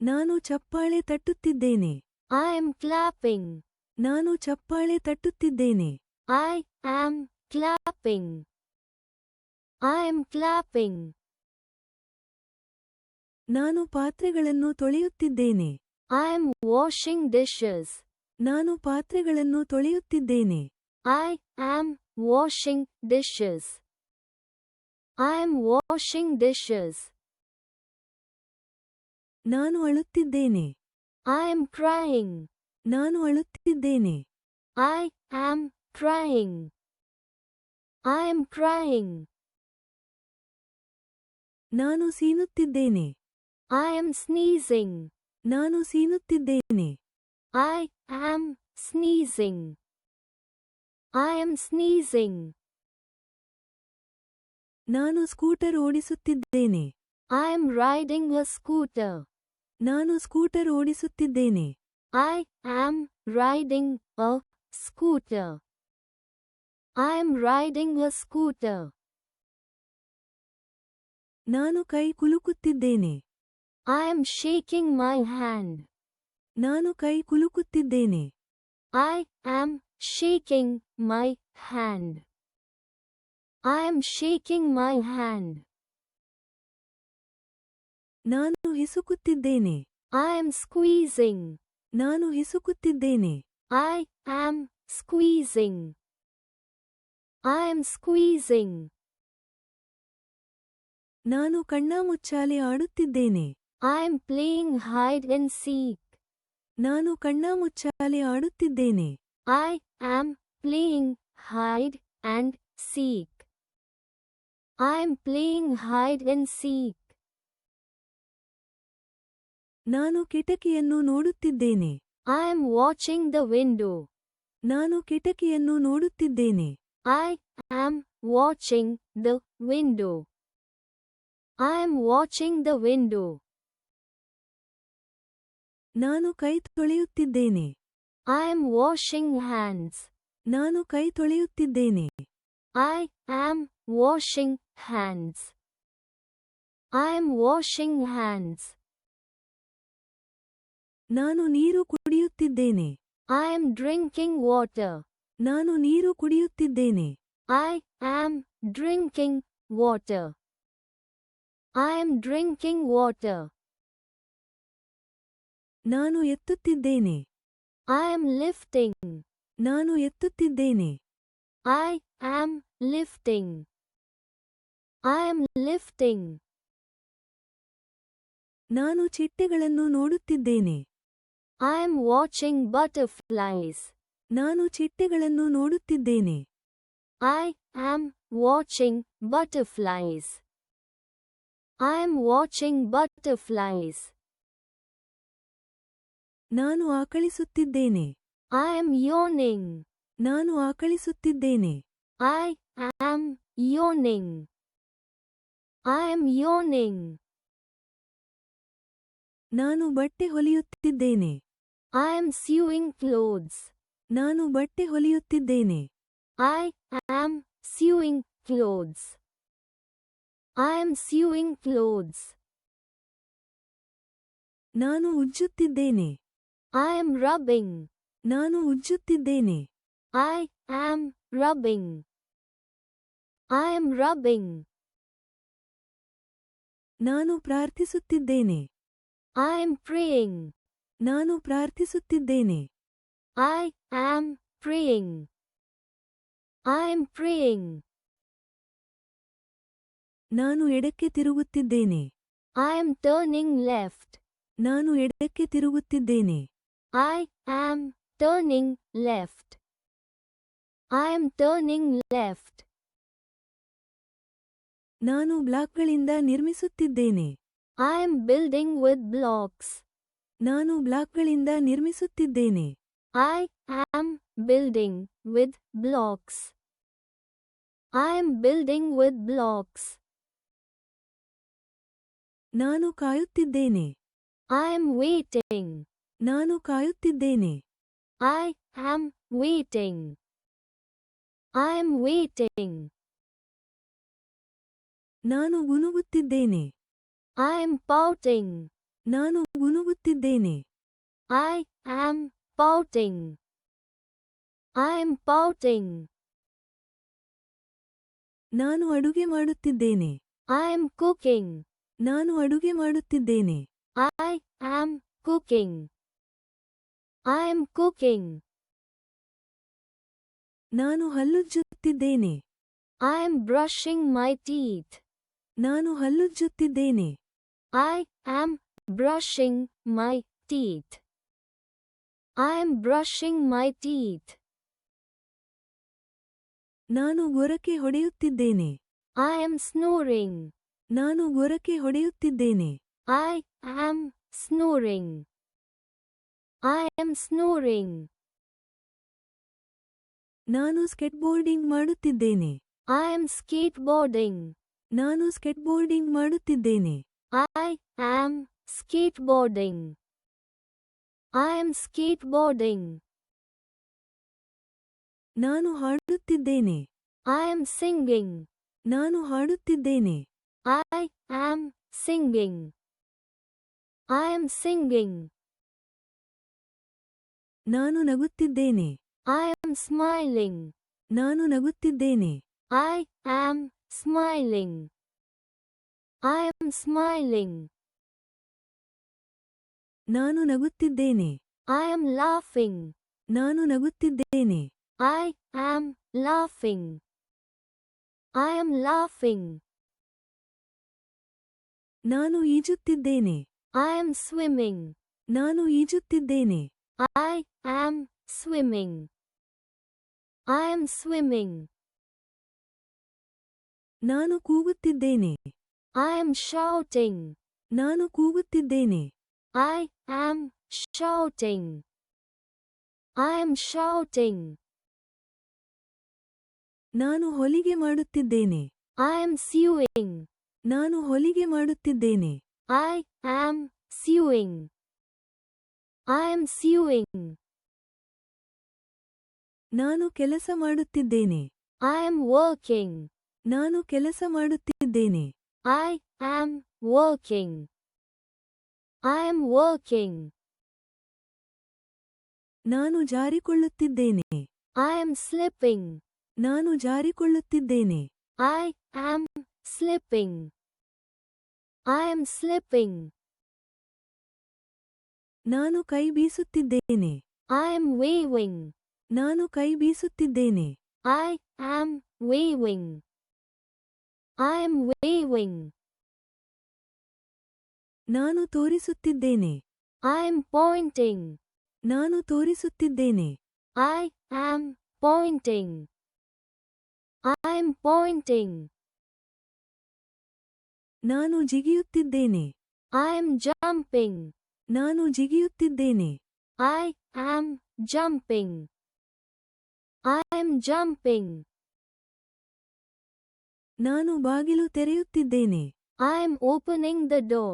ನಾನು ಚಪ್ಪಾಳೆ ತಟ್ಟುತ್ತಿದ್ದೇನೆ. I am clapping. ನಾನು ಚಪ್ಪಾಳೆ ತಟ್ಟುತ್ತಿದ್ದೇನೆ. I am clapping. I am clapping. ನಾನು ಪಾತ್ರೆಗಳನ್ನು ತೊಳೆಯುತ್ತಿದ್ದೇನೆ. I am washing dishes. ನಾನು ಪಾತ್ರೆಗಳನ್ನು ತೊಳೆಯುತ್ತಿದ್ದೇನೆ. I am washing dishes. I am washing dishes. ನಾನು ಅಳುತ್ತಿದ್ದೇನೆ. I am crying. ನಾನು ಅಳುತ್ತಿದ್ದೇನೆ. I am crying. I am crying. ನಾನು ಸೀನುತ್ತಿದ್ದೇನೆ. I am sneezing. ನಾನು ಸೀನುತ್ತಿದ್ದೇನೆ. I am sneezing. I am sneezing. ನಾನು ಸ್ಕೂಟರ್ ಓಡಿಸುತ್ತಿದ್ದೇನೆ. I am riding a scooter. ನಾನು scooter ಓಡಿಸುತ್ತಿದ್ದೇನೆ. I am riding a scooter. I am riding a scooter. ನಾನು ಕೈ ಕುಲುಕುತ್ತಿದ್ದೇನೆ. I am shaking my hand. ನಾನು ಕೈ ಕುಲುಕುತ್ತಿದ್ದೇನೆ. I am shaking my hand. I am shaking my hand. ನಾನು ಹಿಸುಕುತ್ತಿದ್ದೇನೆ. I am squeezing. ನಾನು ಹಿಸುಕುತ್ತಿದ್ದೇನೆ. I am squeezing. I am squeezing. ನಾನು ಕಣ್ಣಾಮುಚ್ಚಾಲೆ ಆಡುತ್ತಿದ್ದೇನೆ. I am playing hide and seek. ನಾನು ಕಣ್ಣಾಮುಚ್ಚಾಲೆ ಆಡುತ್ತಿದ್ದೇನೆ. I am playing hide and seek. I am playing hide and seek. ನಾನು ಕಿಟಕಿಯನ್ನು ನೋಡುತ್ತಿದ್ದೇನೆ. I am watching the window. ನಾನು ಕಿಟಕಿಯನ್ನು ನೋಡುತ್ತಿದ್ದೇನೆ. I am watching the window. I am watching the window. ನಾನು ಕೈ ತೊಳೆಯುತ್ತಿದ್ದೇನೆ. I am washing hands. ನಾನು ಕೈ ತೊಳೆಯುತ್ತಿದ್ದೇನೆ. I am washing hands. I am washing hands. ನಾನು ನೀರು ಕುಡಿಯುತ್ತಿದ್ದೇನೆ. I am drinking water. ನಾನು ನೀರು ಕುಡಿಯುತ್ತಿದ್ದೇನೆ. I am drinking water. I am drinking water. ನಾನು ಎತ್ತುತ್ತಿದ್ದೇನೆ. I am lifting. ನಾನು ಎತ್ತುತ್ತಿದ್ದೇನೆ. I am lifting. I am lifting. ನಾನು ಚಿಟ್ಟೆಗಳನ್ನು ನೋಡುತ್ತಿದ್ದೇನೆ. I am watching butterflies. ನಾನು ಚಿಟ್ಟೆಗಳನ್ನು ನೋಡುತ್ತಿದ್ದೇನೆ. I am watching butterflies. I am watching butterflies. ನಾನು ಆಕಳಿಸುತ್ತಿದ್ದೇನೆ. I am yawning. ನಾನು ಆಕಳಿಸುತ್ತಿದ್ದೇನೆ. I am yawning. I am yawning. ನಾನು ಬಟ್ಟೆ ಹೊಲಿಯುತ್ತಿದ್ದೇನೆ. I am sewing clothes. ನಾನು ಬಟ್ಟೆ ಹೊಲಿಯುತ್ತಿದ್ದೇನೆ. I am sewing clothes. I am sewing clothes. ನಾನು ಉಜ್ಜುತ್ತಿದ್ದೇನೆ. I am rubbing. ನಾನು ಉಜ್ಜುತ್ತಿದ್ದೇನೆ. I am rubbing. I am rubbing. ನಾನು ಪ್ರಾರ್ಥಿಸುತ್ತಿದ್ದೇನೆ. I am praying. ನಾನು ಪ್ರಾರ್ಥಿಸುತ್ತಿದ್ದೇನೆ. I am praying. I am praying. ನಾನು ಎಡಕ್ಕೆ ತಿರುಗುತ್ತಿದ್ದೇನೆ. I am turning left. ನಾನು ಎಡಕ್ಕೆ ತಿರುಗುತ್ತಿದ್ದೇನೆ. I am turning left. I am turning left. ನಾನು ಬ್ಲಾಕ್ಗಳಿಂದ ನಿರ್ಮಿಸುತ್ತಿದ್ದೇನೆ. I am building with blocks. ನಾನು ಬ್ಲಾಕ್ಗಳಿಂದ ನಿರ್ಮಿಸುತ್ತಿದ್ದೇನೆ. I am building with blocks. I am building with blocks. ನಾನು ಕಾಯುತ್ತಿದ್ದೇನೆ. I am waiting. ನಾನು ಕಾಯುತ್ತಿದ್ದೇನೆ. I am waiting. I am waiting. ನಾನು ಗುನುಗುತ್ತಿದ್ದೇನೆ. I am pouting. ನಾನು ಗುನುಗುತ್ತಿದ್ದೇನೆ. I am pouting. I am pouting. ನಾನು ಅಡುಗೆ ಮಾಡುತ್ತಿದ್ದೇನೆ. I am cooking. ನಾನು ಅಡುಗೆ ಮಾಡುತ್ತಿದ್ದೇನೆ. I am cooking. I am cooking. ನಾನು ಹಲ್ಲುಜ್ಜುತ್ತಿದ್ದೇನೆ. I am brushing my teeth. ನಾನು ಹಲ್ಲುಜ್ಜುತ್ತಿದ್ದೇನೆ. I am brushing my teeth. I am brushing my teeth. ನಾನು ಗೊರಕೆ ಹೊಡೆಯುತ್ತಿದ್ದೇನೆ. I am snoring. ನಾನು ಗೊರಕೆ ಹೊಡೆಯುತ್ತಿದ್ದೇನೆ. I am snoring. I am snoring. ನಾನು skateboarding ಮಾಡುತ್ತಿದ್ದೇನೆ. I am skateboarding. ನಾನು skateboarding ಮಾಡುತ್ತಿದ್ದೇನೆ. I am skateboarding. I am skateboarding. ನಾನು ಹಾಡುತ್ತಿದ್ದೇನೆ. I am singing. ನಾನು ಹಾಡುತ್ತಿದ್ದೇನೆ. I am singing. I am singing. ನಾನು ನಗುತ್ತಿದ್ದೇನೆ. I am smiling. ನಾನು ನಗುತ್ತಿದ್ದೇನೆ. I am smiling. I am smiling. ನಾನು ನಗುತ್ತಿದ್ದೇನೆ. I am laughing. ನಾನು ನಗುತ್ತಿದ್ದೇನೆ. I am laughing. I am laughing. ನಾನು ಈಜುತ್ತಿದ್ದೇನೆ. I am swimming. ನಾನು ಈಜುತ್ತಿದ್ದೇನೆ. I am swimming. I am swimming. ನಾನು ಕೂಗುತ್ತಿದ್ದೇನೆ. I am shouting. ನಾನು ಕೂಗುತ್ತಿದ್ದೇನೆ. I am shouting. I am shouting. ನಾನು ಹೊಲಿಗೆ ಮಾಡುತ್ತಿದ್ದೇನೆ. I am sewing. ನಾನು ಹೊಲಿಗೆ ಮಾಡುತ್ತಿದ್ದೇನೆ. I am sewing. I am sewing. ನಾನು ಕೆಲಸ ಮಾಡುತ್ತಿದ್ದೇನೆ. I am working. ನಾನು ಕೆಲಸ ಮಾಡುತ್ತಿದ್ದೇನೆ. I am working. I am working. ನಾನು ಜಾರಿಕೊಳ್ಳುತ್ತಿದ್ದೇನೆ. I am slipping. ನಾನು ಜಾರಿಕೊಳ್ಳುತ್ತಿದ್ದೇನೆ. I am slipping. I am slipping. ನಾನು ಕೈ ಬೀಸುತ್ತಿದ್ದೇನೆ. I am waving. ನಾನು ಕೈ ಬೀಸುತ್ತಿದ್ದೇನೆ. I am waving. I am waving. ನಾನು ತೋರಿಸುತ್ತಿದ್ದೇನೆ. I am pointing. ನಾನು ತೋರಿಸುತ್ತಿದ್ದೇನೆ. I am pointing. I am pointing. ನಾನು ಜಿಗಿಯುತ್ತಿದ್ದೇನೆ. I am jumping. ನಾನು ಜಿಗಿಯುತ್ತಿದ್ದೇನೆ. I am jumping. I am jumping. ನಾನು ಬಾಗಿಲು ತೆರೆಯುತ್ತಿದ್ದೇನೆ. I am opening the door.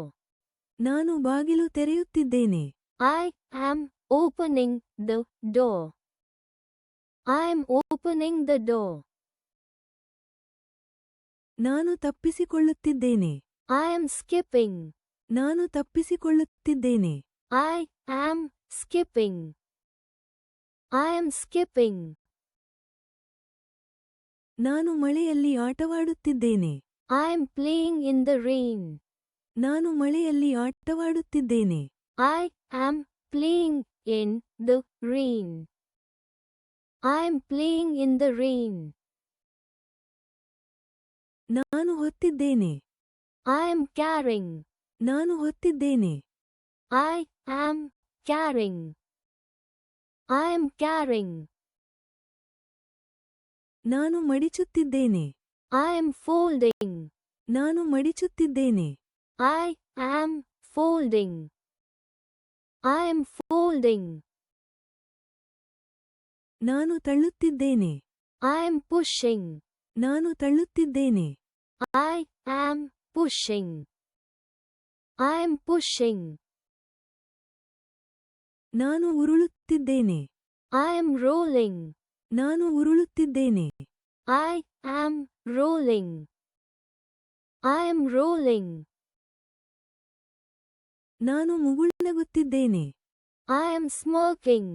ನಾನು ಬಾಗಿಲು ತೆರೆಯುತ್ತಿದ್ದೇನೆ. I am opening the door. I am opening the door. ನಾನು ತಪ್ಪಿಸಿಕೊಳ್ಳುತ್ತಿದ್ದೇನೆ. I am skipping. ನಾನು ತಪ್ಪಿಸಿಕೊಳ್ಳುತ್ತಿದ್ದೇನೆ. I am skipping. I am skipping. ನಾನು ಮಳೆಯಲ್ಲಿ ಆಟವಾಡುತ್ತಿದ್ದೇನೆ. I am playing in the rain. ನಾನು ಮಳೆಯಲ್ಲಿ ಆಟವಾಡುತ್ತಿದ್ದೇನೆ. I am playing in the rain. I am playing in the rain. ನಾನು ಹೊತ್ತಿದ್ದೇನೆ. I am carrying. ನಾನು ಹೊತ್ತಿದ್ದೇನೆ. I am carrying. I am carrying. ನಾನು ಮಡಿಚುತ್ತಿದ್ದೇನೆ. I am folding. ನಾನು ಮಡಿಚುತ್ತಿದ್ದೇನೆ. I am folding. I am folding. ನಾನು ತಳ್ಳುತ್ತಿದ್ದೇನೆ. I am pushing. ನಾನು ತಳ್ಳುತ್ತಿದ್ದೇನೆ. I am pushing. I am pushing. ನಾನು ಉರುಳುತ್ತಿದ್ದೇನೆ. I am rolling. ನಾನು ಉರುಳುತ್ತಿದ್ದೇನೆ. I am rolling. I am rolling. ನಾನು ಮುಗುಳ್ನಗುತ್ತಿದ್ದೇನೆ. I am smirking.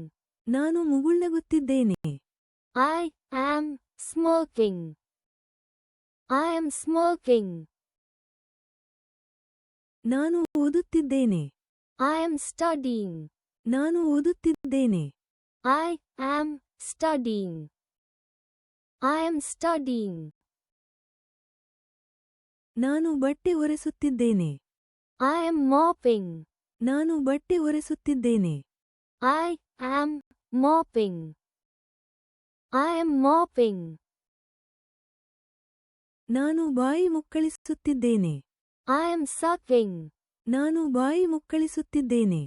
ನಾನು ಮುಗುಳ್ನಗುತ್ತಿದ್ದೇನೆ. I am smirking. I am smirking. ನಾನು ಓದುತ್ತಿದ್ದೇನೆ. I am studying. ನಾನು ಓದುತ್ತಿದ್ದೇನೆ. I am studying. I am studying. ನಾನು ಬಟ್ಟೆ ಒರೆಸುತ್ತಿದ್ದೇನೆ. I am mopping. ನಾನು ಬಟ್ಟೆ ಒರೆಸುತ್ತಿದ್ದೇನೆ. I am mopping. I am mopping. ನಾನು ಬಾಯಿ ಮುಕ್ಕಳಿಸುತ್ತಿದ್ದೇನೆ. I am sucking. ನಾನು ಬಾಯಿ ಮುಕ್ಕಳಿಸುತ್ತಿದ್ದೇನೆ.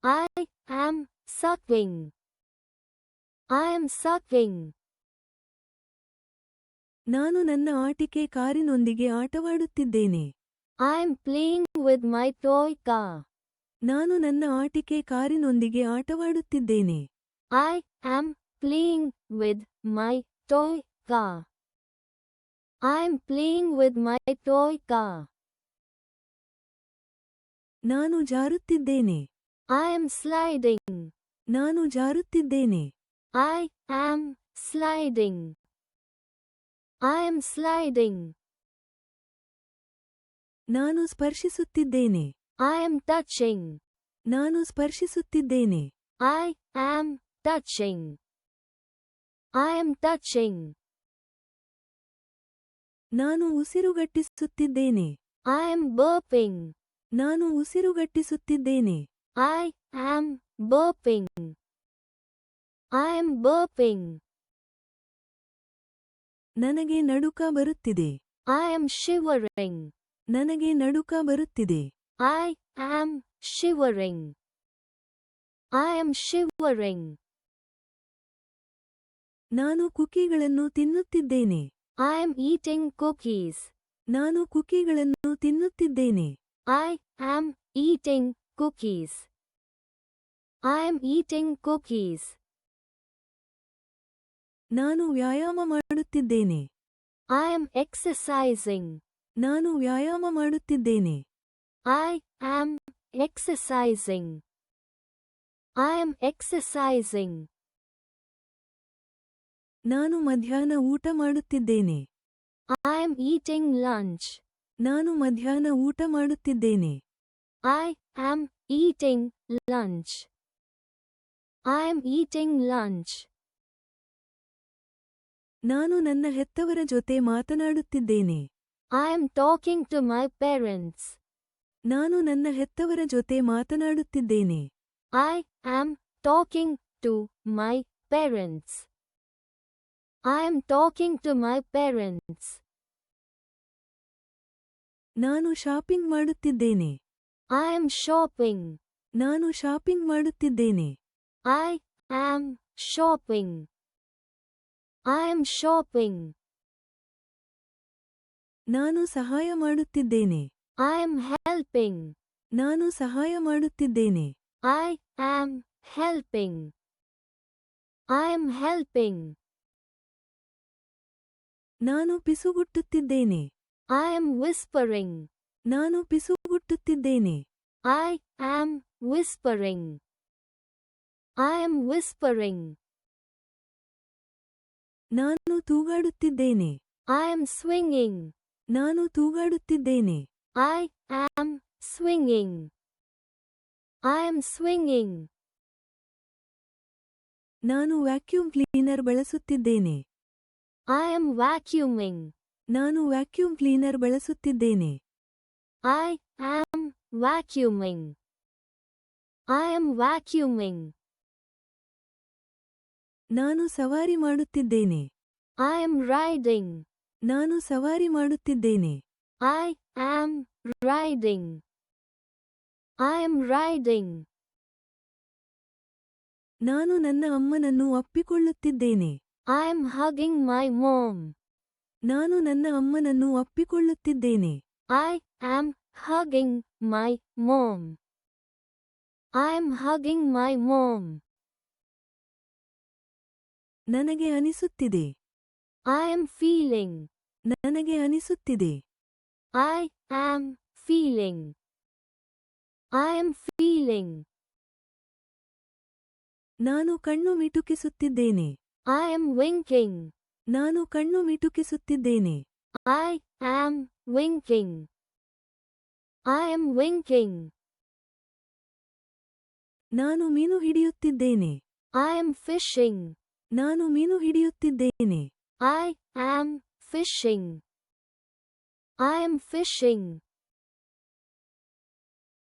I am sucking. I am sucking. ನಾನು ನನ್ನ ಆಟಿಕೆ ಕಾರಿನೊಂದಿಗೆ ಆಟವಾಡುತ್ತಿದ್ದೇನೆ. I am playing with my toy car. ನಾನು ನನ್ನ ಆಟಿಕೆ ಕಾರಿನೊಂದಿಗೆ ಆಟವಾಡುತ್ತಿದ್ದೇನೆ. I am playing with my toy car. I am playing with my toy car. ನಾನು ಜಾರುತ್ತಿದ್ದೇನೆ. I am sliding. ನಾನು ಜಾರುತ್ತಿದ್ದೇನೆ. I am sliding. I am sliding. ನಾನು ಸ್ಪರ್ಶಿಸುತ್ತಿದ್ದೇನೆ. I am touching. ನಾನು ಸ್ಪರ್ಶಿಸುತ್ತಿದ್ದೇನೆ. I am touching. I am touching. ನಾನು ಉಸಿರುಗಟ್ಟಿಸುತ್ತಿದ್ದೇನೆ. I am burping. ನಾನು ಉಸಿರುಗಟ್ಟಿಸುತ್ತಿದ್ದೇನೆ. I am burping. I am burping. ನನಗೆ ನಡುಕ ಬರುತ್ತಿದೆ. I am shivering. ನನಗೆ ನಡುಕ ಬರುತ್ತಿದೆ. I am shivering. I am shivering. ನಾನು ಕುಕೀಗಳನ್ನು ತಿನ್ನುತ್ತಿದ್ದೇನೆ. I am eating cookies. ನಾನು ಕುಕೀಗಳನ್ನು ತಿನ್ನುತ್ತಿದ್ದೇನೆ. I am eating cookies. I am eating cookies. ನಾನು ವ್ಯಾಯಾಮ ಮಾಡುತ್ತಿದ್ದೇನೆ. I am exercising. ನಾನು ವ್ಯಾಯಾಮ ಮಾಡುತ್ತಿದ್ದೇನೆ. I am exercising. I am exercising. ನಾನು ಮಧ್ಯಾಹ್ನ ಊಟ ಮಾಡುತ್ತಿದ್ದೇನೆ. I am eating lunch. ನಾನು ಮಧ್ಯಾಹ್ನ ಊಟ ಮಾಡುತ್ತಿದ್ದೇನೆ. I am eating lunch. I am eating lunch. ನಾನು ನನ್ನ ಹೆತ್ತವರ ಜೊತೆ ಮಾತನಾಡುತ್ತಿದ್ದೇನೆ. I am talking to my parents. ನಾನು ನನ್ನ ಹೆತ್ತವರ ಜೊತೆ ಮಾತನಾಡುತ್ತಿದ್ದೇನೆ. I am talking to my parents. I am talking to my parents. ನಾನು ಶಾಪಿಂಗ್ ಮಾಡುತ್ತಿದ್ದೇನೆ. I am shopping. ನಾನು ಶಾಪಿಂಗ್ ಮಾಡುತ್ತಿದ್ದೇನೆ. I am shopping. I am shopping. ನಾನು ಸಹಾಯ ಮಾಡುತ್ತಿದ್ದೇನೆ. I am helping. ನಾನು ಸಹಾಯ ಮಾಡುತ್ತಿದ್ದೇನೆ. I am helping. I am helping. ನಾನು ಪಿಸುಗುಟ್ಟುತ್ತಿದ್ದೇನೆ. I am whispering. ನಾನು ಪಿಸುಗುಟ್ಟುತ್ತಿದ್ದೇನೆ. I am whispering. I am whispering. ನಾನು ತೂಗಾಡುತ್ತಿದ್ದೇನೆ. I am swinging. ನಾನು ತೂಗಾಡುತ್ತಿದ್ದೇನೆ. I am swinging. I am swinging. ನಾನು ವ್ಯಾಕ್ಯೂಮ್ ಕ್ಲೀನರ್ ಬಳಸುತ್ತಿದ್ದೇನೆ. I am vacuuming. ನಾನು ವ್ಯಾಕ್ಯೂಮ್ ಕ್ಲೀನರ್ ಬಳಸುತ್ತಿದ್ದೇನೆ. I am vacuuming. I am vacuuming. ನಾನು ಸವಾರಿ ಮಾಡುತ್ತಿದ್ದೇನೆ. I am riding. ನಾನು ಸವಾರಿ ಮಾಡುತ್ತಿದ್ದೇನೆ. I am riding. I am riding. ನಾನು ನನ್ನ ಅಮ್ಮನನ್ನು ಅಪ್ಪಿಕೊಳ್ಳುತ್ತಿದ್ದೇನೆ. I am hugging my mom. ನಾನು ನನ್ನ ಅಮ್ಮನನ್ನು ಅಪ್ಪಿಕೊಳ್ಳುತ್ತಿದ್ದೇನೆ. I am hugging my mom. I am hugging my mom. ನನಗೆ ಅನಿಸುತ್ತಿದೆ. I am feeling. ನನಗೆ ಅನಿಸುತ್ತಿದೆ. I am feeling. I am feeling. ನಾನು ಕಣ್ಣು ಮಿಟುಕಿಸುತ್ತಿದ್ದೇನೆ. I am winking. ನಾನು ಕಣ್ಣು ಮಿಟುಕಿಸುತ್ತಿದ್ದೇನೆ. I am winking. I am winking. ನಾನು ಮೀನು ಹಿಡಿಯುತ್ತಿದ್ದೇನೆ. I am fishing. ನಾನು ಮೀನು ಹಿಡಿಯುತ್ತಿದ್ದೇನೆ. I am fishing. I am fishing.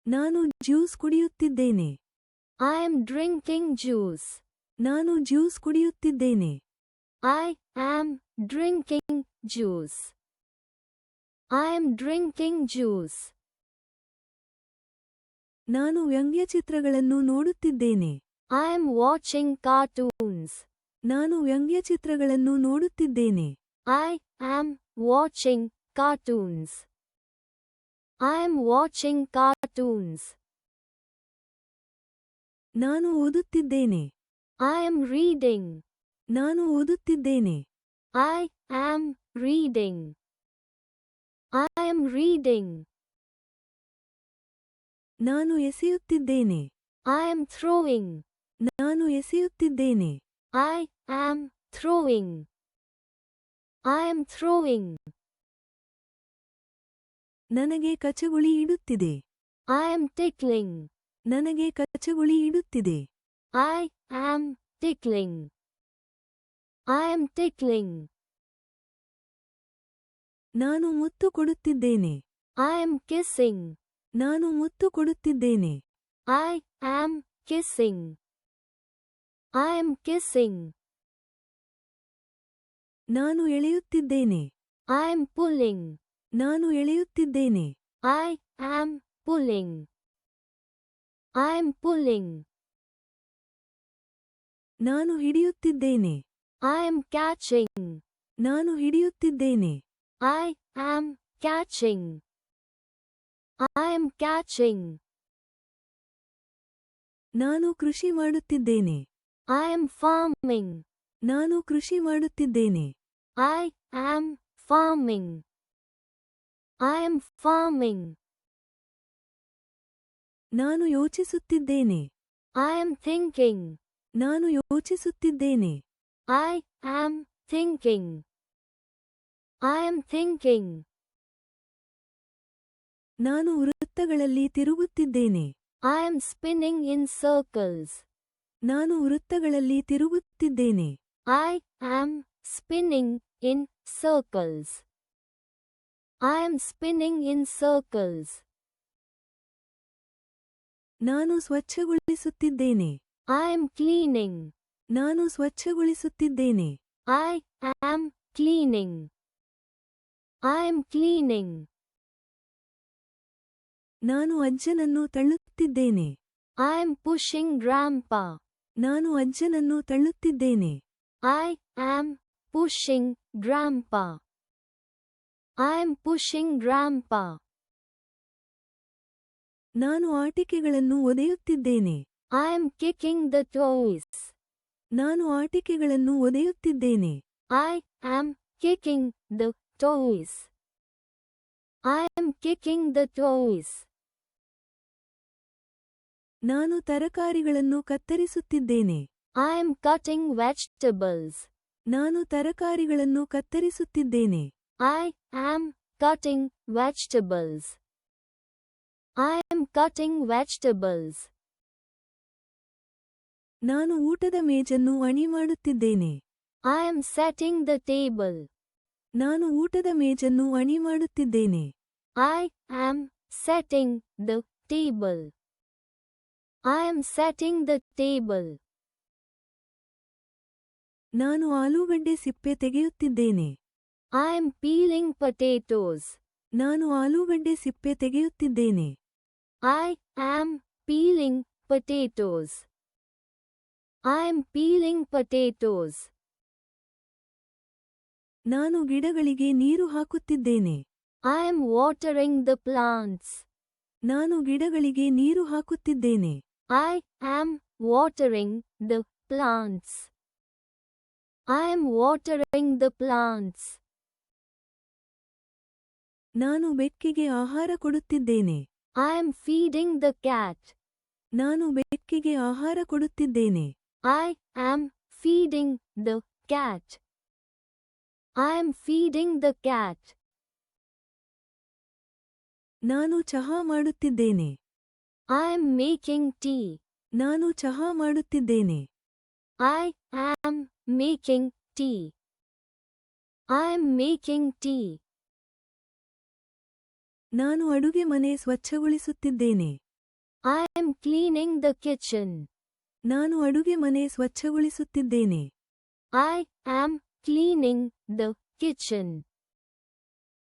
ನಾನು ಜ್ಯೂಸ್ ಕುಡಿಯುತ್ತಿದ್ದೇನೆ. I am drinking juice. ನಾನು ಜ್ಯೂಸ್ ಕುಡಿಯುತ್ತಿದ್ದೇನೆ. I am drinking juice. I am drinking juice. ನಾನು ವ್ಯಂಗ್ಯಚಿತ್ರಗಳನ್ನು ನೋಡುತ್ತಿದ್ದೇನೆ. I am watching cartoons. ನಾನು ವ್ಯಂಗ್ಯಚಿತ್ರಗಳನ್ನು ನೋಡುತ್ತಿದ್ದೇನೆ. I am watching cartoons. I am watching cartoons. ನಾನು ಓದುತ್ತಿದ್ದೇನೆ. I am reading. ನಾನು ಓದುತ್ತಿದ್ದೇನೆ. I am reading. I am reading. ನಾನು ಎಸೆಯುತ್ತಿದ್ದೇನೆ. I am throwing. ನಾನು ಎಸೆಯುತ್ತಿದ್ದೇನೆ. I am throwing. I am throwing. ನನಗೆ ಕಚಗುಳಿ ಇಡುತ್ತಿದೆ. I am tickling. ನನಗೆ ಕಚಗುಳಿ ಇಡುತ್ತಿದೆ. I am tickling. I am tickling. ನಾನು ಮುತ್ತು ಕೊಡುತ್ತಿದ್ದೇನೆ. I am kissing. ನಾನು ಮುತ್ತು ಕೊಡುತ್ತಿದ್ದೇನೆ. I am kissing. I am kissing. ನಾನು ಎಳೆಯುತ್ತಿದ್ದೇನೆ. I am pulling. ನಾನು ಎಳೆಯುತ್ತಿದ್ದೇನೆ. I am pulling. I am pulling. ನಾನು ಹಿಡಿಯುತ್ತಿದ್ದೇನೆ. I am catching. ನಾನು ಹಿಡಿಯುತ್ತಿದ್ದೇನೆ. I am catching. I am catching. ನಾನು ಕೃಷಿ ಮಾಡುತ್ತಿದ್ದೇನೆ. I am farming. ನಾನು ಕೃಷಿ ಮಾಡುತ್ತಿದ್ದೇನೆ. I am farming. I am farming. ನಾನು ಯೋಚಿಸುತ್ತಿದ್ದೇನೆ. I am thinking. ನಾನು ಯೋಚಿಸುತ್ತಿದ್ದೇನೆ. I am thinking. I am thinking. ನಾನು ವೃತ್ತಗಳಲ್ಲಿ ತಿರುಗುತ್ತಿದ್ದೇನೆ. I am spinning in circles. ನಾನು ವೃತ್ತಗಳಲ್ಲಿ ತಿರುಗುತ್ತಿದ್ದೇನೆ. I am spinning in circles. I am spinning in circles. ನಾನು ಸ್ವಚ್ಛಗೊಳಿಸುತ್ತಿದ್ದೇನೆ. I am cleaning. ನಾನು ಸ್ವಚ್ಛಗೊಳಿಸುತ್ತಿದ್ದೇನೆ. I am cleaning. I am cleaning. ನಾನು ಅಜ್ಜನನ್ನು ತಳ್ಳುತ್ತಿದ್ದೇನೆ. I am pushing grandpa. ನಾನು ಅಜ್ಜನನ್ನು ತಳ್ಳುತ್ತಿದ್ದೇನೆ. I am pushing grandpa. I am pushing grandpa. ನಾನು ಆಟಿಕೆಗಳನ್ನು ಒದೆಯುತ್ತಿದ್ದೇನೆ. I am kicking the toys. ನಾನು ಆಟಿಕೆಗಳನ್ನು ಒದೆಯುತ್ತಿದ್ದೇನೆ. I am kicking the toys. I am kicking the toys. ನಾನು ತರಕಾರಿಗಳನ್ನು ಕತ್ತರಿಸುತ್ತಿದ್ದೇನೆ. I am cutting vegetables. ನಾನು ತರಕಾರಿಗಳನ್ನು ಕತ್ತರಿಸುತ್ತಿದ್ದೇನೆ. I am cutting vegetables. I am cutting vegetables. ನಾನು ಊಟದ ಮೇಜನ್ನು ಅಣಿ ಮಾಡುತ್ತಿದ್ದೇನೆ. I am setting the table. ನಾನು ಊಟದ ಮೇಜನ್ನು ಅಣಿ ಮಾಡುತ್ತಿದ್ದೇನೆ. I am setting the table. I am setting the table. ನಾನು ಆಲೂಗಡ್ಡೆ ಸಿಪ್ಪೆ ತೆಗೆಯುತ್ತಿದ್ದೇನೆ. I am peeling potatoes. ನಾನು ಆಲೂಗಡ್ಡೆ ಸಿಪ್ಪೆ ತೆಗೆಯುತ್ತಿದ್ದೇನೆ. I am peeling potatoes. I am peeling potatoes. ನಾನು ಗಿಡಗಳಿಗೆ ನೀರು ಹಾಕುತ್ತಿದ್ದೇನೆ. I am watering the plants. ನಾನು ಗಿಡಗಳಿಗೆ ನೀರು ಹಾಕುತ್ತಿದ್ದೇನೆ. I am watering the plants. I am watering the plants. ನಾನು ಬೆಕ್ಕಿಗೆ ಆಹಾರ ಕೊಡುತ್ತಿದ್ದೇನೆ. I am feeding the cat. ನಾನು ಬೆಕ್ಕಿಗೆ ಆಹಾರ ಕೊಡುತ್ತಿದ್ದೇನೆ. I am feeding the cat. I am feeding the cat. ನಾನು ಚಹಾ ಮಾಡುತ್ತಿದ್ದೇನೆ. I am making tea. ನಾನು ಚಹಾ ಮಾಡುತ್ತಿದ್ದೇನೆ. I am making tea. I am making tea. ನಾನು ಅಡುಗೆ ಮನೆ ಸ್ವಚ್ಛಗೊಳಿಸುತ್ತಿದ್ದೇನೆ. I am cleaning the kitchen. ನಾನು ಅಡುಗೆ ಮನೆ ಸ್ವಚ್ಛಗೊಳಿಸುತ್ತಿದ್ದೇನೆ. I am cleaning the kitchen.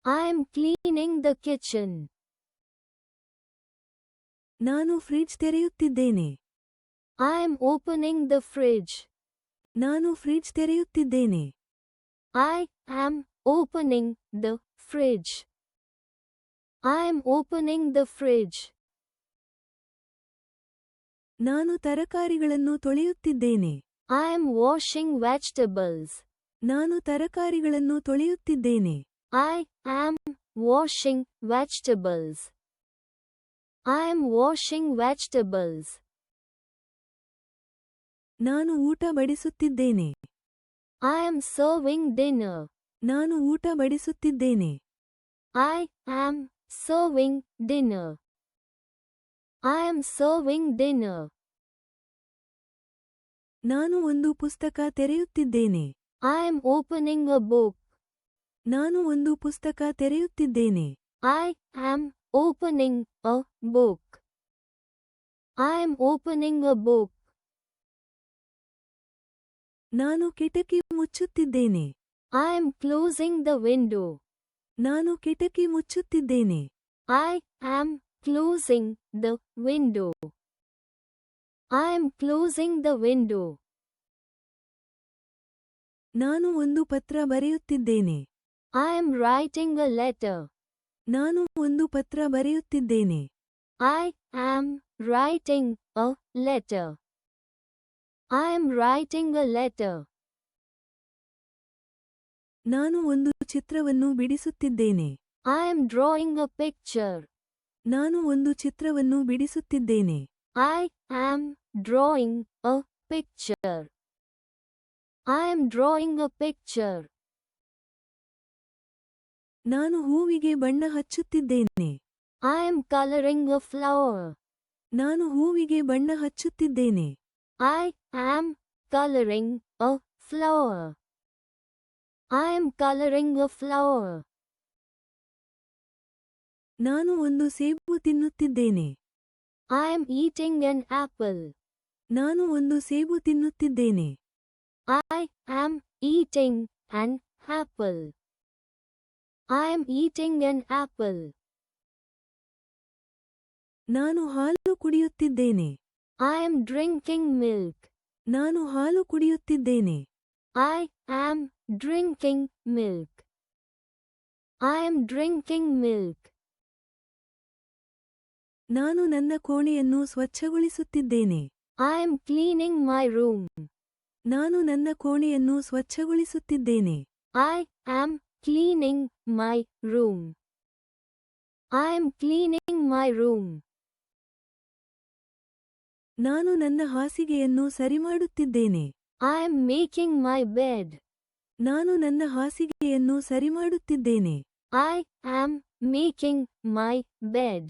I am cleaning the kitchen. ನಾನು ಫ್ರಿಡ್ಜ್ ತೆರೆಯುತ್ತಿದ್ದೇನೆ. I am opening the fridge. ನಾನು ಫ್ರಿಡ್ಜ್ ತೆರೆಯುತ್ತಿದ್ದೇನೆ. I am opening the fridge. I am opening the fridge. ನಾನು ತರಕಾರಿಗಳನ್ನು ತೊಳೆಯುತ್ತಿದ್ದೇನೆ. I am washing vegetables. ನಾನು ತರಕಾರಿಗಳನ್ನು ತೊಳೆಯುತ್ತಿದ್ದೇನೆ. I am washing vegetables. I am washing vegetables. ನಾನು ಊಟ ಬಡಿಸುತ್ತಿದ್ದೇನೆ. I am serving dinner. ನಾನು ಊಟ ಬಡಿಸುತ್ತಿದ್ದೇನೆ. I am serving dinner. I am serving dinner. ನಾನು ಒಂದು ಪುಸ್ತಕ ತೆರೆಯುತ್ತಿದ್ದೇನೆ. I am opening a book. ನಾನು ಒಂದು ಪುಸ್ತಕ ತೆರೆಯುತ್ತಿದ್ದೇನೆ. I am opening a book. I am opening a book. ನಾನು ಕಿಟಕಿ ಮುಚ್ಚುತ್ತಿದ್ದೇನೆ. I am closing the window. ನಾನು ಕಿಟಕಿ ಮುಚ್ಚುತ್ತಿದ್ದೇನೆ. I am closing the window. I am closing the window. ನಾನು ಒಂದು ಪತ್ರ ಬರೆಯುತ್ತಿದ್ದೇನೆ. I am writing a letter. ನಾನು ಒಂದು ಪತ್ರ ಬರೆಯುತ್ತಿದ್ದೇನೆ. I am writing a letter. I am writing a letter. ನಾನು ಒಂದು ಚಿತ್ರವನ್ನು ಬಿಡಿಸುತ್ತಿದ್ದೇನೆ. I am drawing a picture. ನಾನು ಒಂದು ಚಿತ್ರವನ್ನು ಬಿಡಿಸುತ್ತಿದ್ದೇನೆ. I am drawing a picture. I am drawing a picture. ನಾನು ಹೂವಿಗೆ ಬಣ್ಣ ಹಚ್ಚುತ್ತಿದ್ದೇನೆ. I am coloring a flower. ನಾನು ಹೂವಿಗೆ ಬಣ್ಣ ಹಚ್ಚುತ್ತಿದ್ದೇನೆ. I am coloring a flower. I am coloring a flower. ನಾನು ಒಂದು ಸೇಬು ತಿನ್ನುತ್ತಿದ್ದೇನೆ. I am eating an apple. ನಾನು ಒಂದು ಸೇಬು ತಿನ್ನುತ್ತಿದ್ದೇನೆ. I am eating an apple. I am eating an apple. ನಾನು ಹಾಲು ಕುಡಿಯುತ್ತಿದ್ದೇನೆ. I am drinking milk. ನಾನು ಹಾಲು ಕುಡಿಯುತ್ತಿದ್ದೇನೆ. I am drinking milk. I am drinking milk. ನಾನು ನನ್ನ ಕೋಣೆಯನ್ನು ಸ್ವಚ್ಛಗೊಳಿಸುತ್ತಿದ್ದೇನೆ. I am cleaning my room. ನಾನು ನನ್ನ ಕೋಣೆಯನ್ನು ಸ್ವಚ್ಛಗೊಳಿಸುತ್ತಿದ್ದೇನೆ. I am cleaning my room. I am cleaning my room. ನಾನು ನನ್ನ ಹಾಸಿಗೆಯನ್ನು ಸರಿಮಾಡುತ್ತಿದ್ದೇನೆ. I am making my bed. ನಾನು ನನ್ನ ಹಾಸಿಗೆಯನ್ನು ಸರಿಮಾಡುತ್ತಿದ್ದೇನೆ. I am making my bed.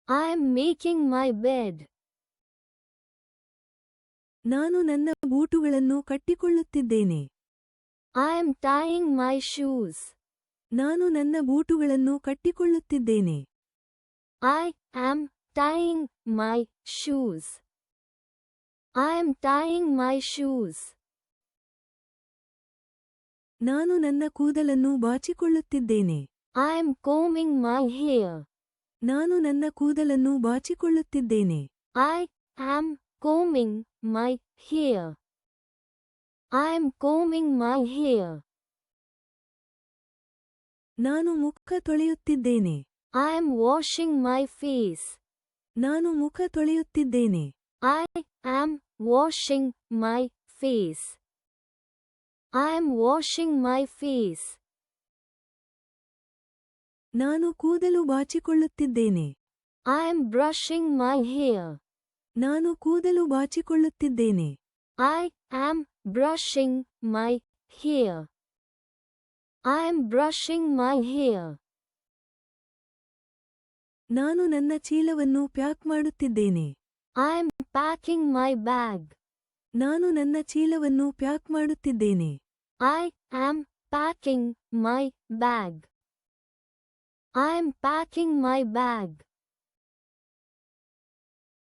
I am making my bed. ನಾನು ನನ್ನ ಬೂಟುಗಳನ್ನು ಕಟ್ಟಿಕೊಳ್ಳುತ್ತಿದ್ದೇನೆ. I am tying my shoes. ನಾನು ನನ್ನ ಬೂಟುಗಳನ್ನು ಕಟ್ಟಿಕೊಳ್ಳುತ್ತಿದ್ದೇನೆ. I am tying my shoes. I am tying my shoes. ನಾನು ನನ್ನ ಕೂದಲನ್ನು ಬಾಚಿಕೊಳ್ಳುತ್ತಿದ್ದೇನೆ. I am combing my hair. ನಾನು ನನ್ನ ಕೂದಲನ್ನು ಬಾಚಿಕೊಳ್ಳುತ್ತಿದ್ದೇನೆ. I am combing my hair. I am combing my hair. ನಾನು ಮುಖ ತೊಳೆಯುತ್ತಿದ್ದೇನೆ. I am washing my face. ನಾನು ಮುಖ ತೊಳೆಯುತ್ತಿದ್ದೇನೆ. I am washing my face. I am washing my face. ನಾನು ಕೂದಲು ಬಾಚಿಕೊಳ್ಳುತ್ತಿದ್ದೇನೆ. I am brushing my hair. ನಾನು ಕೂದಲು ಬಾಚಿಕೊಳ್ಳುತ್ತಿದ್ದೇನೆ. I am brushing my hair. I am brushing my hair. ನಾನು ನನ್ನ ಚೀಲವನ್ನು ಪ್ಯಾಕ್ ಮಾಡುತ್ತಿದ್ದೇನೆ. I am packing my bag. ನಾನು ನನ್ನ ಚೀಲವನ್ನು ಪ್ಯಾಕ್ ಮಾಡುತ್ತಿದ್ದೇನೆ. I am packing my bag. I am packing my bag.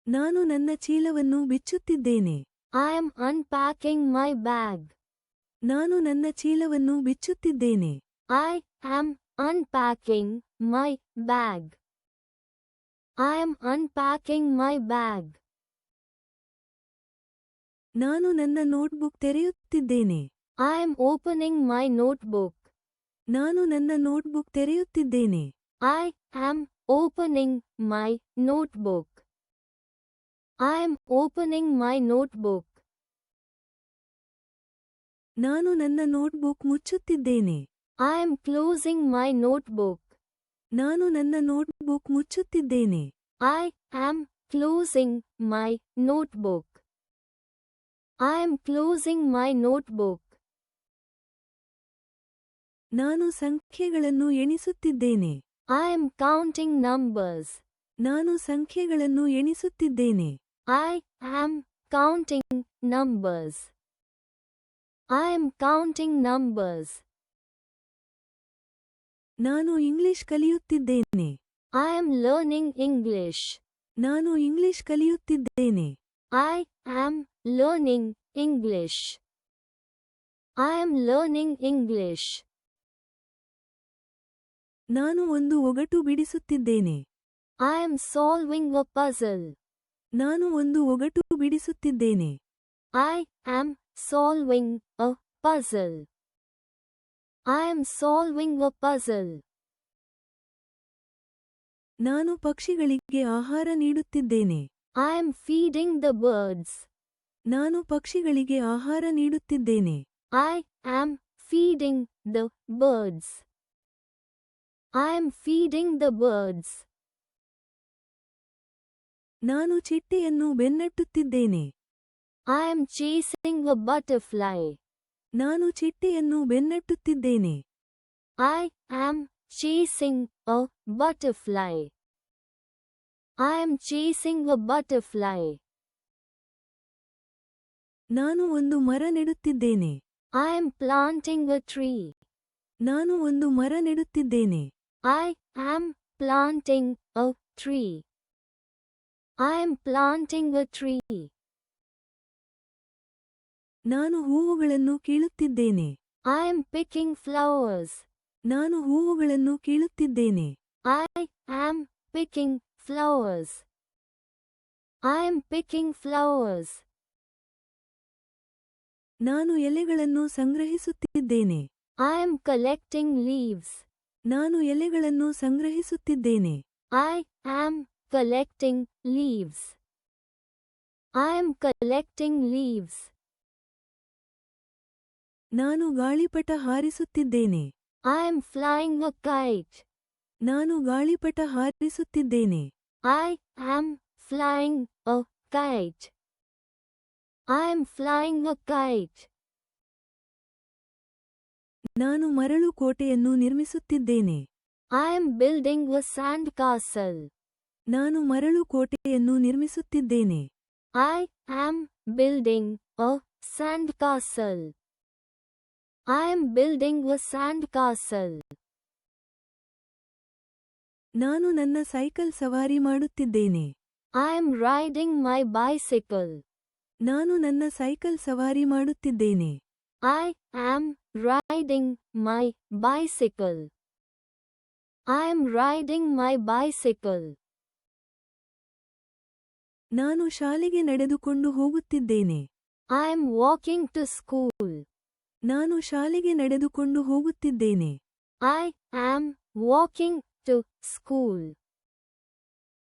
ನಾನು ನನ್ನ ಚೀಲವನ್ನು ಬಿಚ್ಚುತ್ತಿದ್ದೇನೆ. I am unpacking my bag. ನಾನು ನನ್ನ ಚೀಲವನ್ನು ಬಿಚ್ಚುತ್ತಿದ್ದೇನೆ. I am unpacking my bag. I am unpacking my bag. ನಾನು ನನ್ನ ನೋಟ್ಬುಕ್ ತೆರೆಯುತ್ತಿದ್ದೇನೆ. I am opening my notebook. ನಾನು ನನ್ನ ನೋಟ್ಬುಕ್ ತೆರೆಯುತ್ತಿದ್ದೇನೆ. I am opening my notebook. I am opening my notebook. ನಾನು ನನ್ನ ನೋಟ್ಬುಕ್ ಮುಚ್ಚುತ್ತಿದ್ದೇನೆ. I am closing my notebook. ನಾನು ನನ್ನ ನೋಟ್ಬುಕ್ ಮುಚ್ಚುತ್ತಿದ್ದೇನೆ. I am closing my notebook. I am closing my notebook. ನಾನು ಸಂಖ್ಯೆಗಳನ್ನು ಎಣಿಸುತ್ತಿದ್ದೇನೆ. I am counting numbers. ನಾನು ಸಂಖ್ಯೆಗಳನ್ನು ಎಣಿಸುತ್ತಿದ್ದೇನೆ. I am counting numbers. I am counting numbers. ನಾನು ಇಂಗ್ಲಿಷ್ ಕಲಿಯುತ್ತಿದ್ದೇನೆ. I am learning English. ನಾನು ಇಂಗ್ಲಿಷ್ ಕಲಿಯುತ್ತಿದ್ದೇನೆ. I am learning English. I am learning English. ನಾನು ಒಂದು ಒಗಟು ಬಿಡಿಸುತ್ತಿದ್ದೇನೆ. I am solving a puzzle. ನಾನು ಒಂದು ಒಗಟು ಬಿಡಿಸುತ್ತಿದ್ದೇನೆ. I am solving a puzzle. I am solving a puzzle. ನಾನು ಪಕ್ಷಿಗಳಿಗೆ ಆಹಾರ ನೀಡುತ್ತಿದ್ದೇನೆ. I am feeding the birds. ನಾನು ಪಕ್ಷಿಗಳಿಗೆ ಆಹಾರ ನೀಡುತ್ತಿದ್ದೇನೆ. I am feeding the birds. I am feeding the birds. ನಾನು ಚಿಟ್ಟೆಯನ್ನು ಬೆನ್ನಟ್ಟುತ್ತಿದ್ದೇನೆ. I am chasing a butterfly. ನಾನು ಚಿಟ್ಟೆಯನ್ನು ಬೆನ್ನಟ್ಟುತ್ತಿದ್ದೇನೆ. I am chasing a butterfly. I am chasing a butterfly. ನಾನು ಒಂದು ಮರ ನೆಡುತ್ತಿದ್ದೇನೆ. I am planting a tree. ನಾನು ಒಂದು ಮರ ನೆಡುತ್ತಿದ್ದೇನೆ. I am planting a tree. I am planting a tree. ನಾನು ಹೂವುಗಳನ್ನು ಕೀಳುತ್ತಿದ್ದೇನೆ. I am picking flowers. ನಾನು ಹೂವುಗಳನ್ನು ಕೀಳುತ್ತಿದ್ದೇನೆ. I am picking flowers. I am picking flowers. ನಾನು ಎಲೆಗಳನ್ನು ಸಂಗ್ರಹಿಸುತ್ತಿದ್ದೇನೆ. I am collecting leaves. ನಾನು ಎಲೆಗಳನ್ನು ಸಂಗ್ರಹಿಸುತ್ತಿದ್ದೇನೆ. I am collecting leaves. I am collecting leaves. ನಾನು ಗಾಳಿಪಟ ಹಾರಿಸುತ್ತಿದ್ದೇನೆ. I am flying a kite. ನಾನು ಗಾಳಿಪಟ ಹಾರಿಸುತ್ತಿದ್ದೇನೆ. I am flying a kite. I am flying a kite. ನಾನು ಮರಳು ಕೋಟೆಯನ್ನು ನಿರ್ಮಿಸುತ್ತಿದ್ದೇನೆ. I am building a sand castle. ನಾನು ಮರಳು ಕೋಟೆಯನ್ನು ನಿರ್ಮಿಸುತ್ತಿದ್ದೇನೆ. I am building a sand castle. I am building a sand castle. ನಾನು ನನ್ನ ಸೈಕಲ್ ಸವಾರಿ ಮಾಡುತ್ತಿದ್ದೇನೆ. I am riding my bicycle. ನಾನು ನನ್ನ ಸೈಕಲ್ ಸವಾರಿ ಮಾಡುತ್ತಿದ್ದೇನೆ. I am riding my bicycle. I am riding my bicycle. ನಾನು ಶಾಲೆಗೆ ನಡೆದುಕೊಂಡು ಹೋಗುತ್ತಿದ್ದೇನೆ. I am walking to school. ನಾನು ಶಾಲೆಗೆ ನಡೆದುಕೊಂಡು ಹೋಗುತ್ತಿದ್ದೇನೆ. I am walking to school.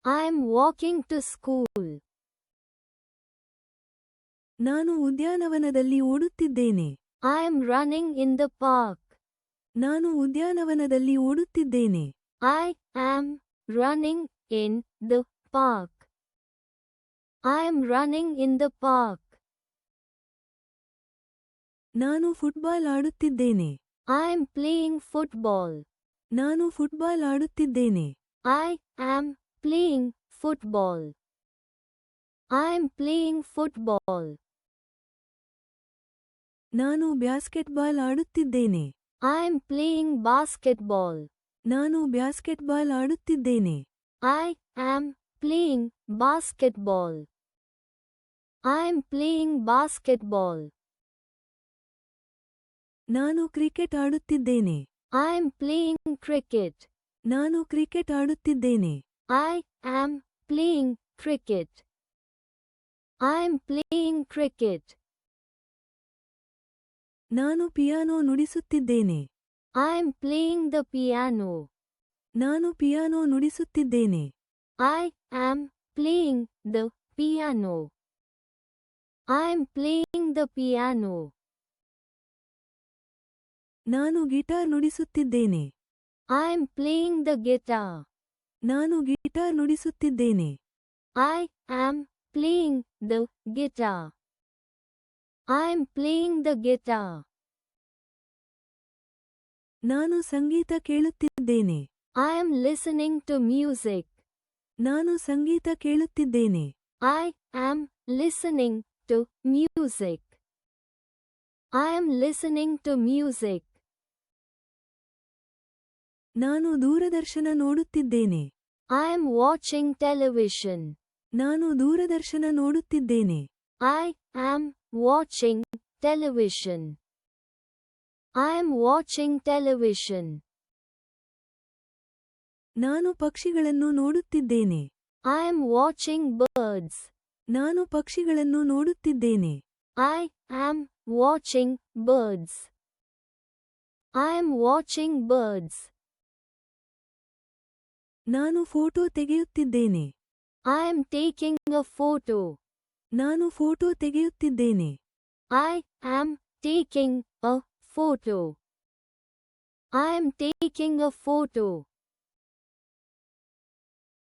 I am walking to school. ನಾನು ಉದ್ಯಾನವನದಲ್ಲಿ ಓಡುತ್ತಿದ್ದೇನೆ. I am running in the park. ನಾನು ಉದ್ಯಾನವನದಲ್ಲಿ ಓಡುತ್ತಿದ್ದೇನೆ. I am running in the park. I am running in the park. ನಾನು football ಆಡುತ್ತಿದ್ದೇನೆ. I am playing football. ನಾನು football ಆಡುತ್ತಿದ್ದೇನೆ. I am playing football. I am playing football. ನಾನು basketball ಆಡುತ್ತಿದ್ದೇನೆ. I am playing basketball. ನಾನು basketball ಆಡುತ್ತಿದ್ದೇನೆ. I am playing basketball. I am playing basketball. ನಾನು cricket ಆಡುತ್ತಿದ್ದೇನೆ. I am playing cricket. ನಾನು cricket ಆಡುತ್ತಿದ್ದೇನೆ. I am playing cricket. I am playing cricket. ನಾನು piano ನುಡಿಸುತ್ತಿದ್ದೇನೆ. I am playing the piano. ನಾನು piano ನುಡಿಸುತ್ತಿದ್ದೇನೆ. I am playing the piano. I am playing the piano. ನಾನು guitar ನುಡಿಸುತ್ತಿದ್ದೇನೆ. I am playing the guitar. ನಾನು guitar ನುಡಿಸುತ್ತಿದ್ದೇನೆ. I am playing the guitar. I am playing the guitar. ನಾನು ಸಂಗೀತ ಕೇಳುತ್ತಿದ್ದೇನೆ. I am listening to music. ನಾನು ಸಂಗೀತ ಕೇಳುತ್ತಿದ್ದೇನೆ. I am listening to music. I am listening to music. ನಾನು ದೂರದರ್ಶನ ನೋಡುತ್ತಿದ್ದೇನೆ. I am watching television. ನಾನು ದೂರದರ್ಶನ ನೋಡುತ್ತಿದ್ದೇನೆ. I am watching television. I am watching television. ನಾನು ಪಕ್ಷಿಗಳನ್ನು ನೋಡುತ್ತಿದ್ದೇನೆ. I am watching birds. ನಾನು ಪಕ್ಷಿಗಳನ್ನು ನೋಡುತ್ತಿದ್ದೇನೆ. I am watching birds. I am watching birds. ನಾನು ಫೋಟೋ ತೆಗೆಯುತ್ತಿದ್ದೇನೆ. I am taking a photo. ನಾನು ಫೋಟೋ ತೆಗೆಯುತ್ತಿದ್ದೇನೆ. I am taking a photo. I am taking a photo.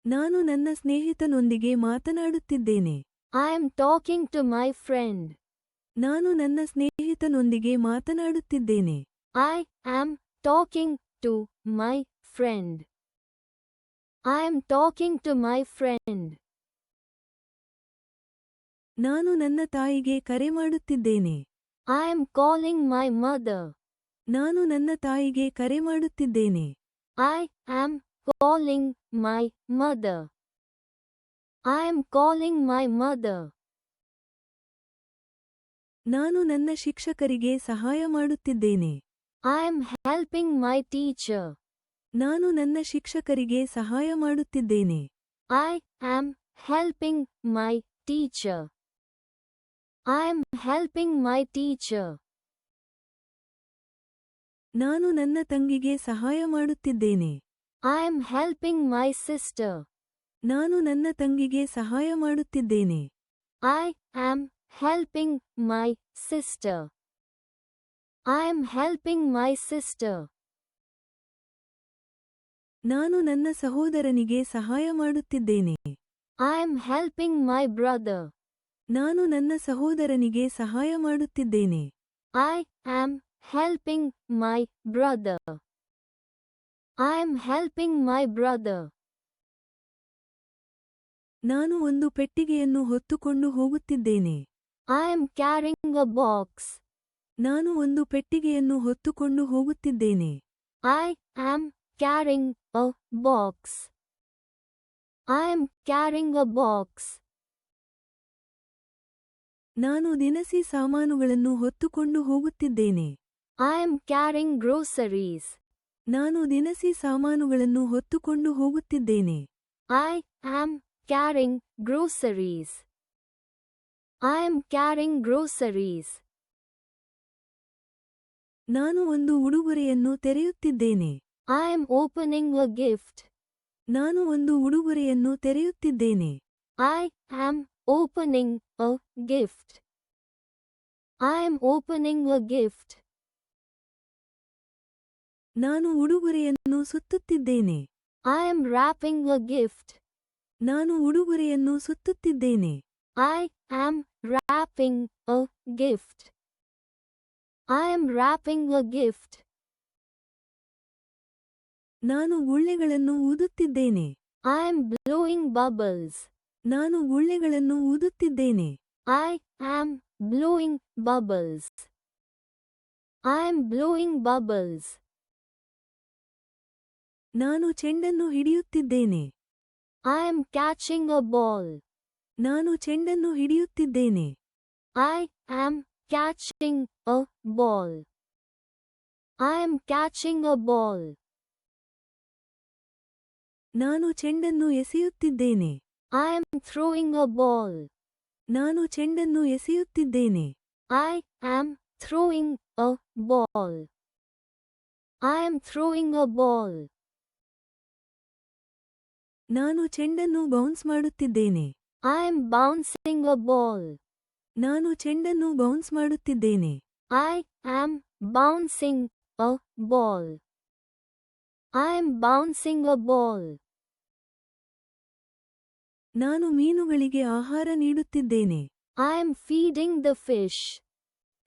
ನಾನು ನನ್ನ ಸ್ನೇಹಿತನೊಂದಿಗೆ ಮಾತನಾಡುತ್ತಿದ್ದೇನೆ. I am talking to my friend. ನಾನು ನನ್ನ ಸ್ನೇಹಿತನೊಂದಿಗೆ ಮಾತನಾಡುತ್ತಿದ್ದೇನೆ. I am talking to my friend. I am talking to my friend. ನಾನು ನನ್ನ ತಾಯಿಗೆ ಕರೆ ಮಾಡುತ್ತಿದ್ದೇನೆ. I am calling my mother. ನಾನು ನನ್ನ ತಾಯಿಗೆ ಕರೆ ಮಾಡುತ್ತಿದ್ದೇನೆ. I am calling my mother. I am calling my mother. ನಾನು ನನ್ನ ಶಿಕ್ಷಕರಿಗೆ ಸಹಾಯ ಮಾಡುತ್ತಿದ್ದೇನೆ. I am helping my teacher. ನಾನು ನನ್ನ ಶಿಕ್ಷಕರಿಗೆ ಸಹಾಯ ಮಾಡುತ್ತಿದ್ದೇನೆ. I am helping my teacher. I am helping my teacher. ನಾನು ನನ್ನ ತಂಗಿಗೆ ಸಹಾಯ ಮಾಡುತ್ತಿದ್ದೇನೆ. I am helping my sister. ನಾನು ನನ್ನ ತಂಗಿಗೆ ಸಹಾಯ ಮಾಡುತ್ತಿದ್ದೇನೆ. I am helping my sister. I am helping my sister. ನಾನು ನನ್ನ ಸಹೋದರನಿಗೆ ಸಹಾಯ ಮಾಡುತ್ತಿದ್ದೇನೆ. I am helping my brother. ನಾನು ನನ್ನ ಸಹೋದರನಿಗೆ ಸಹಾಯ ಮಾಡುತ್ತಿದ್ದೇನೆ. I am helping my brother. I am helping my brother. ನಾನು ಒಂದು ಪೆಟ್ಟಿಗೆಯನ್ನು ಹೊತ್ತುಕೊಂಡು ಹೋಗುತ್ತಿದ್ದೇನೆ. I am carrying a box. ನಾನು ಒಂದು ಪೆಟ್ಟಿಗೆಯನ್ನು ಹೊತ್ತುಕೊಂಡು ಹೋಗುತ್ತಿದ್ದೇನೆ. I am carrying a box. I am carrying a box. ನಾನು ದಿನಸಿ ಸಾಮಾನುಗಳನ್ನು ಹೊತ್ತುಕೊಂಡು ಹೋಗುತ್ತಿದ್ದೇನೆ. I am carrying groceries. ನಾನು ದಿನಸಿ ಸಾಮಾನುಗಳನ್ನು ಹೊತ್ತುಕೊಂಡು ಹೋಗುತ್ತಿದ್ದೇನೆ. I am carrying groceries. I am carrying groceries. ನಾನು ಒಂದು ಉಡುಗೊರೆಯನ್ನು ತೆರೆಯುತ್ತಿದ್ದೇನೆ. I am opening a gift. ನಾನು ಒಂದು ಉಡುಗೊರೆಯನ್ನು ತೆರೆಯುತ್ತಿದ್ದೇನೆ. I am opening a gift. I am opening a gift. ನಾನು ಉಡುಗೊರೆಯನ್ನು ಸುತ್ತುತ್ತಿದ್ದೇನೆ. I am wrapping a gift. ನಾನು ಉಡುಗೊರೆಯನ್ನು ಸುತ್ತುತ್ತಿದ್ದೇನೆ. I am wrapping a gift. I am wrapping a gift. ನಾನು ಗುಳ್ಳೆಗಳನ್ನು ಊದುತ್ತಿದ್ದೇನೆ. I am blowing bubbles. ನಾನು ಗುಳ್ಳೆಗಳನ್ನು ಊದುತ್ತಿದ್ದೇನೆ. I am blowing bubbles. I am blowing bubbles. ನಾನು ಚೆಂಡನ್ನು ಹಿಡಿಯುತ್ತಿದ್ದೇನೆ. I am catching a ball. ನಾನು ಚೆಂಡನ್ನು ಹಿಡಿಯುತ್ತಿದ್ದೇನೆ. I am catching a ball. I am catching a ball. ನಾನು ಚೆಂಡನ್ನು ಎಸೆಯುತ್ತಿದ್ದೇನೆ. I am throwing a ball. ನಾನು ಚೆಂಡನ್ನು ಎಸೆಯುತ್ತಿದ್ದೇನೆ. I am throwing a ball. I am throwing a ball. ನಾನು ಚೆಂಡನ್ನು ಬೌನ್ಸ್ ಮಾಡುತ್ತಿದ್ದೇನೆ. I am bouncing a ball. ನಾನು ಚೆಂಡನ್ನು bounce ಮಾಡುತ್ತಿದ್ದೇನೆ. I am bouncing a ball. I am bouncing a ball. ನಾನು ಮೀನುಗಳಿಗೆ ಆಹಾರ ನೀಡುತ್ತಿದ್ದೇನೆ. I am feeding the fish.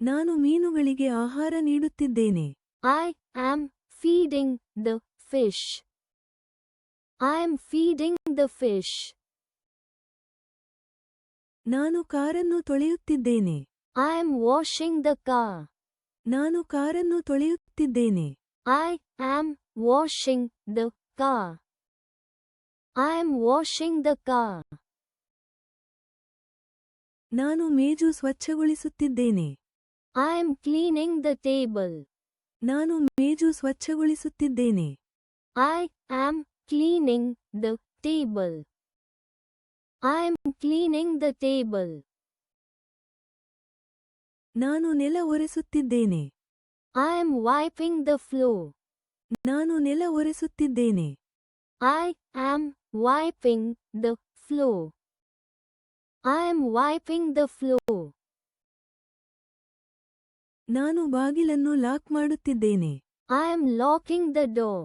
ನಾನು ಮೀನುಗಳಿಗೆ ಆಹಾರ ನೀಡುತ್ತಿದ್ದೇನೆ. I am feeding the fish. I am feeding the fish. ನಾನು ಕಾರನ್ನು ತೊಳೆಯುತ್ತಿದ್ದೇನೆ. I am washing the car. ನಾನು ಕಾರನ್ನು ತೊಳೆಯುತ್ತಿದ್ದೇನೆ. I am washing the car. I am washing the car. ನಾನು ಮೇಜು ಸ್ವಚ್ಛಗೊಳಿಸುತ್ತಿದ್ದೇನೆ. I am cleaning the table. ನಾನು ಮೇಜು ಸ್ವಚ್ಛಗೊಳಿಸುತ್ತಿದ್ದೇನೆ. I am cleaning the table. I am cleaning the table. ನಾನು ನೆಲ ಒರೆಸುತ್ತಿದ್ದೇನೆ. I am wiping the floor. ನಾನು ನೆಲ ಒರೆಸುತ್ತಿದ್ದೇನೆ. I am wiping the floor. I am wiping the floor. ನಾನು ಬಾಗಿಲನ್ನು ಲಾಕ್ ಮಾಡುತ್ತಿದ್ದೇನೆ. I am locking the door.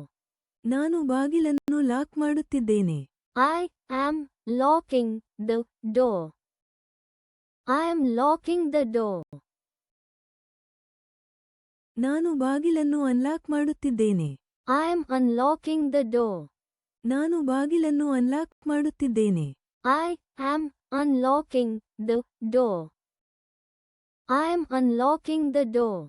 ನಾನು ಬಾಗಿಲನ್ನು lock ಮಾಡುತ್ತಿದ್ದೇನೆ. I am locking the door. I am locking the door. ನಾನು ಬಾಗಿಲನ್ನು ಅನ್ಲಾಕ್ ಮಾಡುತ್ತಿದ್ದೇನೆ. I am unlocking the door. ನಾನು ಬಾಗಿಲನ್ನು ಅನ್ಲಾಕ್ ಮಾಡುತ್ತಿದ್ದೇನೆ. I am unlocking the door. I am unlocking the door.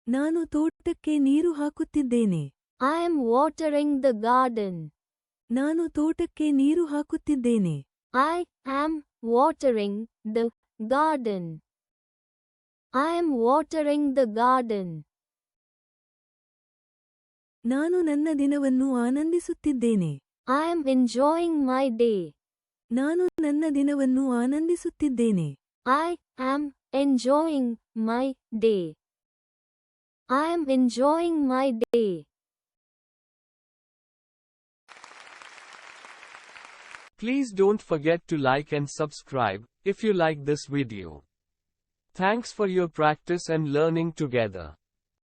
ನಾನು ತೋಟಕ್ಕೆ ನೀರು ಹಾಕುತ್ತಿದ್ದೇನೆ. I am watering the garden. ನಾನು ತೋಟಕ್ಕೆ ನೀರು ಹಾಕುತ್ತಿದ್ದೇನೆ. I am watering the garden. I am watering the garden. ನಾನು ನನ್ನ ದಿನವನ್ನು ಆನಂದಿಸುತ್ತಿದ್ದೇನೆ. I am enjoying my day. ನಾನು ನನ್ನ ದಿನವನ್ನು ಆನಂದಿಸುತ್ತಿದ್ದೇನೆ. I am enjoying my day. I am enjoying my day. Please don't forget to like and subscribe if you like this video. Thanks for your practice and learning together.